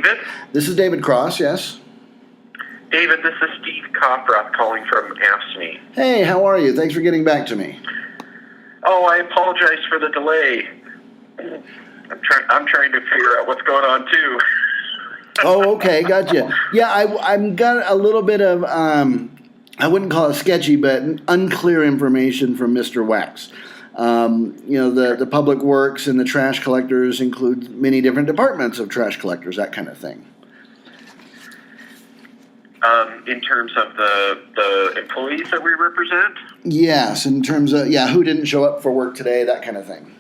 David? This is David Cross, yes. David, this is Steve Coffroth calling from AFSCME. Hey, how are you? Thanks for getting back to me. Oh, I apologize for the delay. I'm trying to figure out what's going on, too. Oh, okay, gotcha. Yeah, I'm got a little bit of, I wouldn't call it sketchy, but unclear information from Mr. Wax. The public works and the trash collectors include many different departments of trash collectors, that kind of thing. In terms of the employees that we represent? Yes, in terms of, who didn't show up for work today, that kind of thing.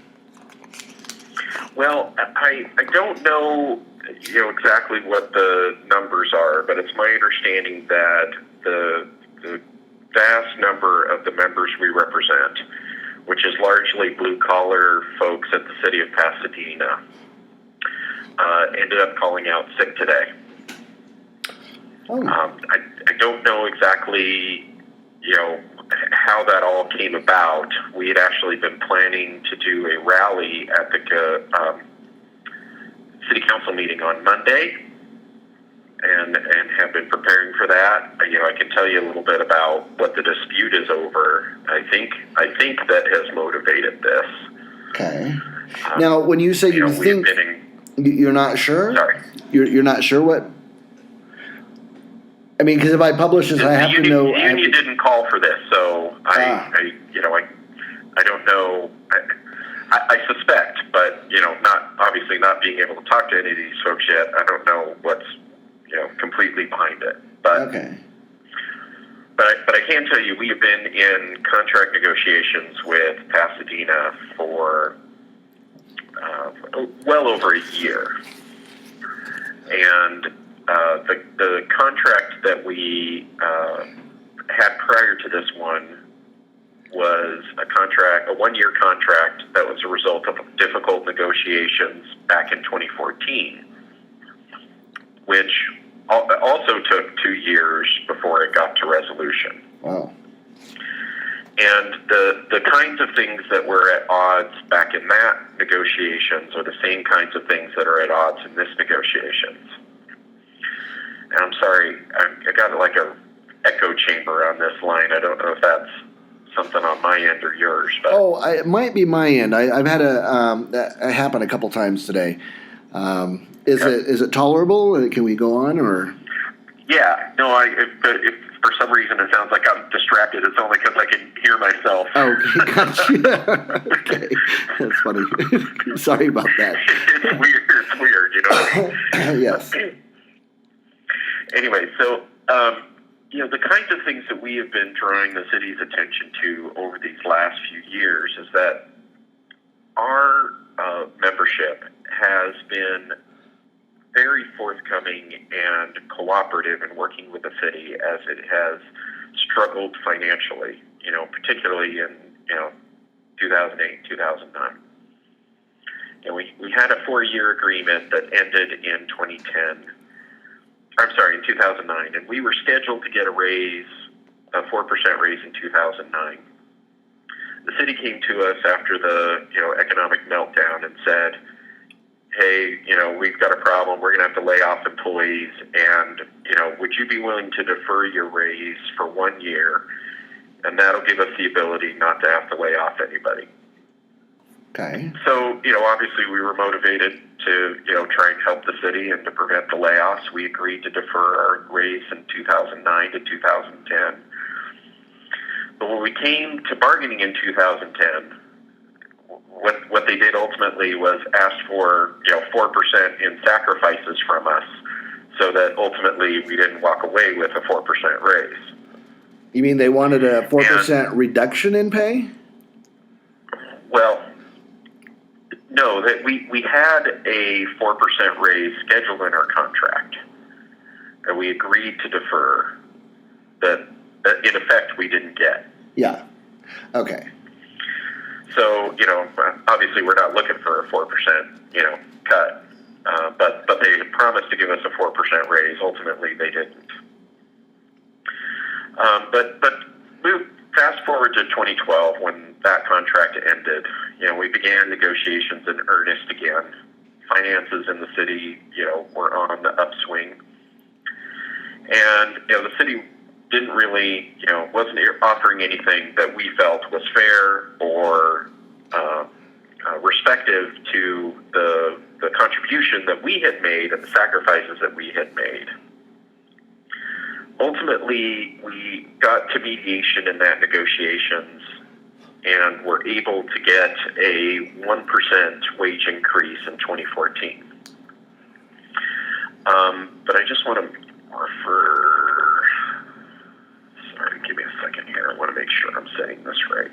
Well, I don't know, exactly what the numbers are, but it's my understanding that the vast number of the members we represent, which is largely blue-collar folks at the city of Pasadena, ended up calling out sick today. Oh. I don't know exactly, how that all came about. We had actually been planning to do a rally at the city council meeting on Monday, and have been preparing for that. I can tell you a little bit about what the dispute is over. I think that has motivated this. Okay. Now, when you say you think, you're not sure? Sorry. You're not sure what? I mean, because if I publish this, I have to know. The union didn't call for this, so I don't know. I suspect, but not being able to talk to any of these folks yet, I don't know what's completely behind it. But okay. But I can tell you, we have been in contract negotiations with Pasadena for well over a year, and the contract that we had prior to this one was a one-year contract that was a result of difficult negotiations back in 2014, which also took 2 years before it got to resolution. Wow. And the kinds of things that were at odds back in that negotiations are the same kinds of things that are at odds in this negotiations. And I'm sorry, I got like a echo chamber on this line. I don't know if that's something on my end or yours. But it might be my end. I've had that happen a couple times today. Is it tolerable? Can we go on or? Yeah, no. If for some reason it sounds like I'm distracted, it's only because I can hear myself. Oh, gotcha. Okay, that's funny. Sorry about that. It's weird. You know what I mean? Yes. Anyway, so the kinds of things that we have been drawing the city's attention to over these last few years is that our membership has been very forthcoming and cooperative in working with the city as it has struggled financially, particularly in 2008, 2009. And we had a 4-year agreement that ended in 2009, and we were scheduled to get a 4% raise in 2009. The city came to us after the economic meltdown and said, hey, we've got a problem. We're going to have to lay off employees, and would you be willing to defer your raise for 1 year, and that'll give us the ability not to have to lay off anybody. Okay. So, obviously we were motivated to, try and help the city and to prevent the layoffs. We agreed to defer our raise in 2009 to 2010. But when we came to bargaining in 2010, what they did ultimately was ask for, 4% in sacrifices from us so that ultimately we didn't walk away with a 4% raise. You mean they wanted a 4% reduction in pay? Well, no, that we had a 4% raise scheduled in our contract, and we agreed to defer that in effect we didn't get. Yeah. Okay. So, obviously we're not looking for a 4%, cut, but they had promised to give us a 4% raise. Ultimately, they didn't. But move fast forward to 2012 when that contract ended. We began negotiations in earnest again, finances in the city, were on the upswing. And, the city didn't really, wasn't offering anything that we felt was fair or respective to the contribution that we had made and the sacrifices that we had made. Ultimately, we got to mediation in that negotiations and were able to get a 1% wage increase in 2014. But I just want to refer, sorry, give me a second here. I want to make sure I'm saying this right.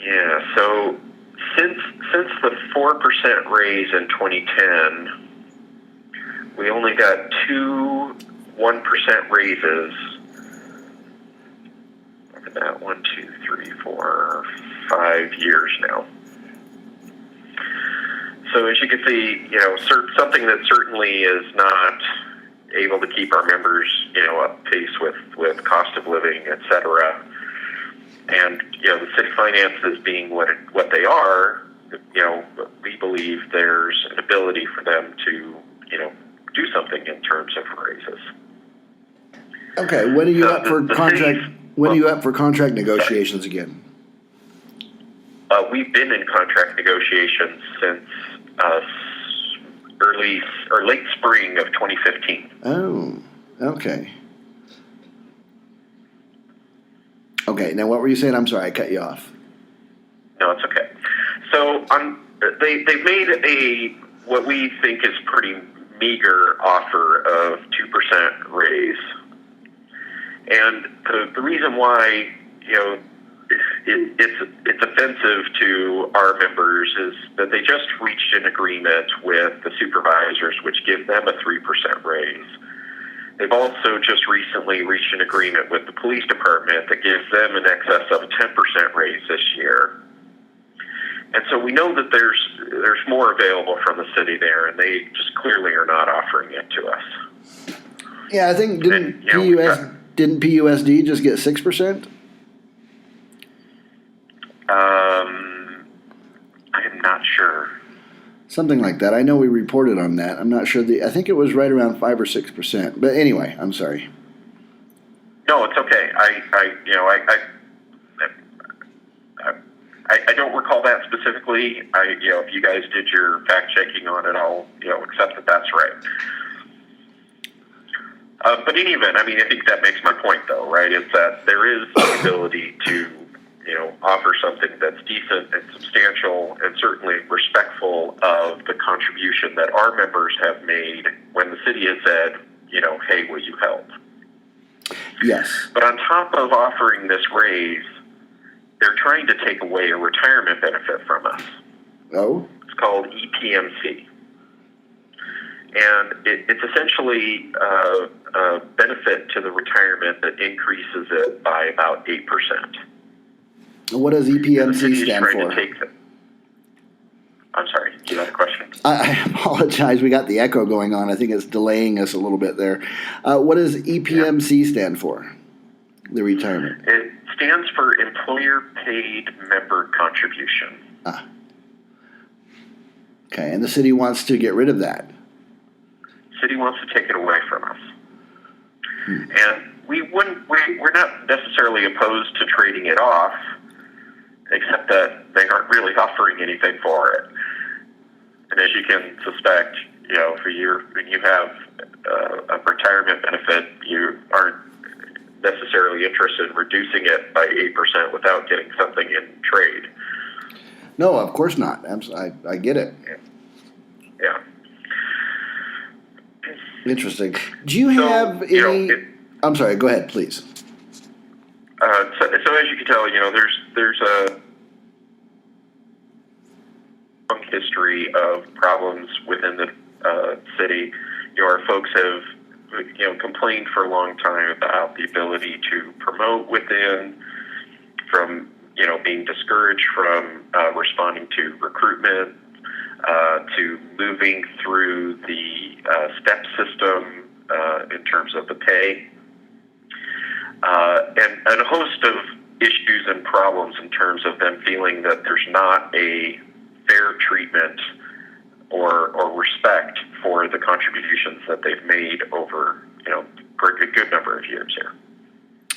Yeah, so since the 4% raise in 2010, we only got two 1% raises. Look at that, 1, 2, 3, 4, 5 years now. So as you can see, something that certainly is not able to keep our members, up pace with cost of living, et cetera. And, the city finances being what they are, we believe there's an ability for them to, do something in terms of raises. Okay, when are you up for contract? When are you up for contract negotiations again? We've been in contract negotiations since late spring of 2015. Oh, okay. Okay, now what were you saying? I'm sorry, I cut you off. No, it's okay. So they've made what we think is pretty meager offer of 2% raise. And the reason why, it's offensive to our members is that they just reached an agreement with the supervisors, which give them a 3% raise. They've also just recently reached an agreement with the police department that gives them in excess of a 10% raise this year. And so we know that there's more available from the city there, and they just clearly are not offering it to us. Yeah, I think didn't PUSD just get 6%? I am not sure. Something like that. I know we reported on that. I'm not sure. I think it was right around 5 or 6%. But anyway, I'm sorry. No, it's okay. I don't recall that specifically. If you guys did your fact checking on it, I'll accept that that's right. But in any event, I think that makes my point, though, right? Is that there is the ability to offer something that's decent and substantial and certainly respectful of the contribution that our members have made when the city has said, hey, will you help? Yes. But on top of offering this raise, they're trying to take away a retirement benefit from us. Oh? It's called EPMC. And it's essentially a benefit to the retirement that increases it by about 8%. What does EPMC stand for? I'm sorry, do you have a question? I apologize. We got the echo going on. I think it's delaying us a little bit there. What does EPMC stand for? The retirement. It stands for Employer Paid Member Contribution. Ah. Okay, and the city wants to get rid of that. City wants to take it away from us. And we're not necessarily opposed to trading it off, except that they aren't really offering anything for it. And as you can suspect, when you have a retirement benefit, you aren't necessarily interested in reducing it by 8% without getting something in trade. No, of course not. I get it. Yeah. Interesting. Do you have any? I'm sorry. Go ahead, please. So as you can tell, there's a long history of problems within the city. Our folks have complained for a long time about the ability to promote within, from being discouraged from responding to recruitment, to moving through the step system in terms of the pay. and a host of issues and problems in terms of them feeling that there's not a fair treatment or respect for the contributions that they've made over, for a good number of years here.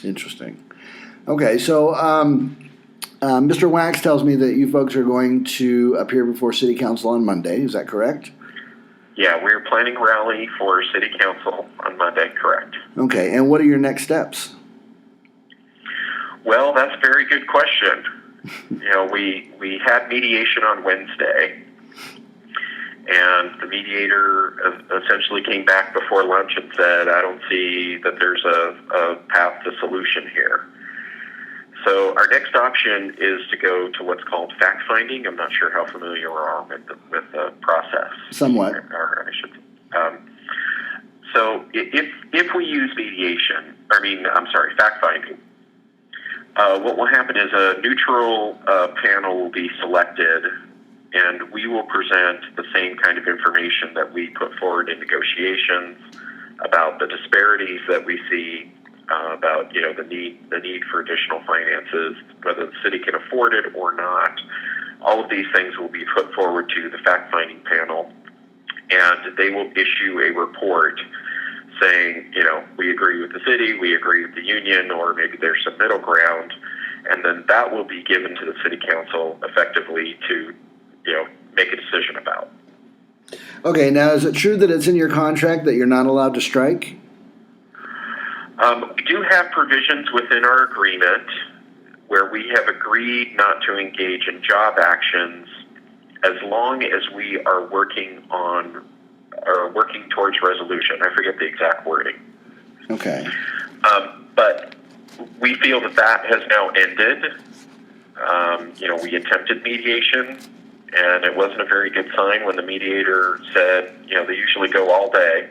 Interesting. Okay, so Mr. Wax tells me that you folks are going to appear before City Council on Monday. Is that correct? Yeah, we're planning a rally for City Council on Monday, correct. Okay, and what are your next steps? Well, that's a very good question. We had mediation on Wednesday, and the mediator essentially came back before lunch and said, I don't see that there's a path to solution here. So our next option is to go to what's called fact-finding. I'm not sure how familiar you are with the process. Somewhat. So if we use fact-finding, what will happen is a neutral panel will be selected, and we will present the same kind of information that we put forward in negotiations about the disparities that we see, about the need for additional finances, whether the city can afford it or not. All of these things will be put forward to the fact-finding panel, and they will issue a report saying, we agree with the city, we agree with the union, or maybe there's some middle ground, and then that will be given to the city council effectively to, make a decision about. Okay, now is it true that it's in your contract that you're not allowed to strike? We do have provisions within our agreement where we have agreed not to engage in job actions as long as we are working towards resolution. I forget the exact wording. Okay. But we feel that has now ended. We attempted mediation, and it wasn't a very good sign when the mediator said, they usually go all day.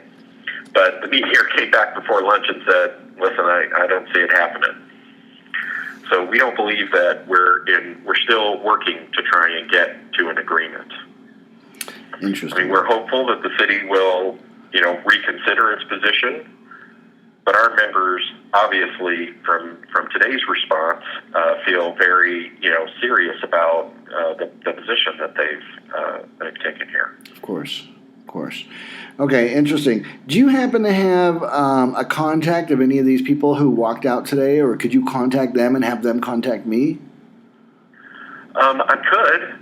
But the mediator came back before lunch and said, listen, I don't see it happening. So we don't believe that we're still working to try and get to an agreement. Interesting. We're hopeful that the city will, reconsider its position, but our members, obviously, from today's response, feel very, serious about the position that they've taken here. Of course. Okay, interesting. Do you happen to have a contact of any of these people who walked out today, or could you contact them and have them contact me? I could.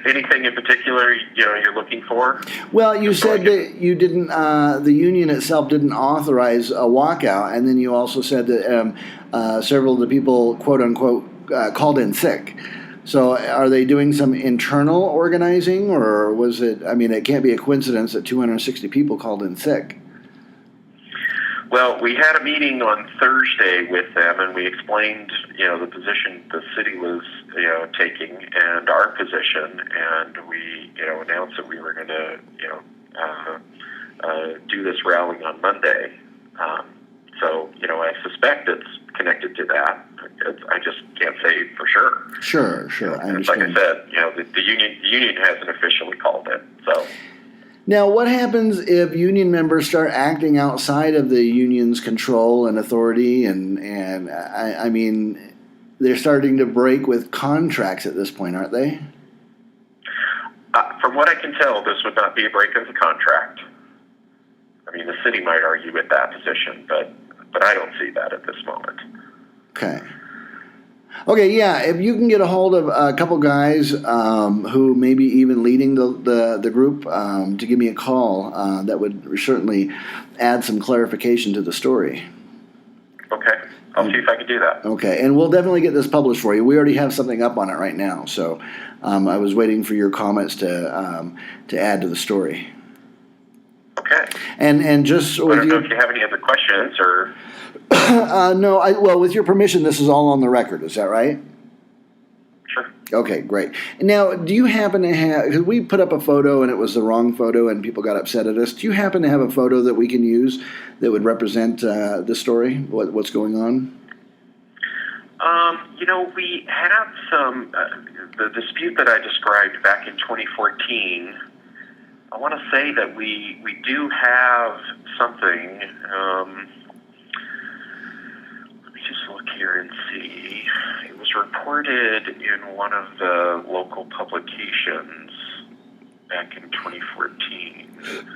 Anything in particular, you're looking for? Well, you said that you didn't. The union itself didn't authorize a walkout, and then you also said that several of the people, quote unquote, called in sick. So, are they doing some internal organizing, or was it? I mean, it can't be a coincidence that 260 people called in sick. Well, we had a meeting on Thursday with them, and we explained, the position the city was, taking, and our position, and we, announced that we were going to, do this rally on Monday. So, I suspect it's connected to that. I just can't say for sure. Sure. I understand. Like I said, the union hasn't officially called it, so. Now, what happens if union members start acting outside of the union's control and authority, and I mean, they're starting to break with contracts at this point, aren't they? From what I can tell, this would not be a break of the contract. I mean, the city might argue with that position, but I don't see that at this moment. Okay, yeah, if you can get a hold of a couple guys who may be even leading the group to give me a call, that would certainly add some clarification to the story. Okay, I'll see if I can do that. Okay, and we'll definitely get this published for you. We already have something up on it right now, so I was waiting for your comments to add to the story. Okay. And just I don't know if you have any other questions or. No, well, with your permission, this is all on the record. Is that right? Sure. Okay, great. Now, do you happen to have, because we put up a photo and it was the wrong photo and people got upset at us, do you happen to have a photo that we can use that would represent the story, what's going on? We have some, the dispute that I described back in 2014, I want to say that we do have something. here and see. It was reported in one of the local publications back in 2014.